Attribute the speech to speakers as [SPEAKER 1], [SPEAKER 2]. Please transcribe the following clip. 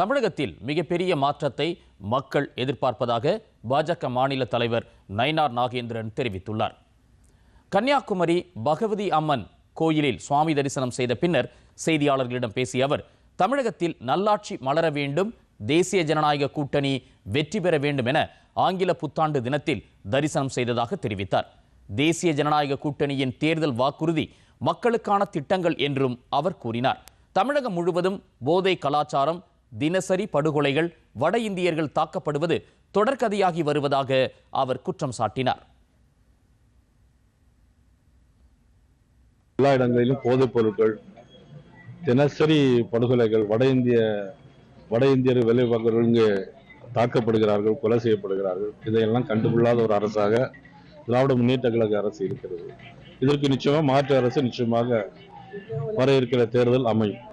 [SPEAKER 1] தமிழகத்தில் மிகப்பெரிய மாற்றத்தை மக்கள் எதிர்பார்ப்பதாக பாஜக மாநில தலைவர் நயினார் நாகேந்திரன் தெரிவித்துள்ளார். கன்னியாகுமரி பகவதி அம்மன் கோயிலில் சுவாமி தரிசனம் செய்த பின்னர் செய்தியாளர்களிடம் பேசிய அவர், தமிழகத்தில் நல்லாட்சி மலர வேண்டும், தேசிய ஜனநாயக கூட்டணி வெற்றி பெற வேண்டும் என ஆங்கில புத்தாண்டு தினத்தில் தரிசனம் செய்ததாக தெரிவித்தார். தேசிய ஜனநாயக கூட்டணியின் தேர்தல் வாக்குறுதி மக்களுக்கான திட்டங்கள் என்றும் அவர் கூறினார். தமிழகம் முழுவதும் போதை கலாச்சாரம், தினசரி படுகொலைகள், வட இந்தியர்கள் தாக்கப்படுவது தொடர்கதையாகி வருவதாக அவர் குற்றம் சாட்டினார்.
[SPEAKER 2] எல்லா இடங்களிலும் போதைப் பொருட்கள், தினசரி படுகொலைகள், வட இந்தியர் வேலைவாக்கர்கள் இங்கு தாக்கப்படுகிறார்கள், கொலை செய்யப்படுகிறார்கள். இதையெல்லாம் கண்டுகொள்ளாத ஒரு அரசாக திராவிட முன்னேற்ற கழக அரசு இருக்கிறது. இதற்கு நிச்சயமாக மாற்று அரசு நிச்சயமாக வர இருக்கிற தேர்தல் அமையும்.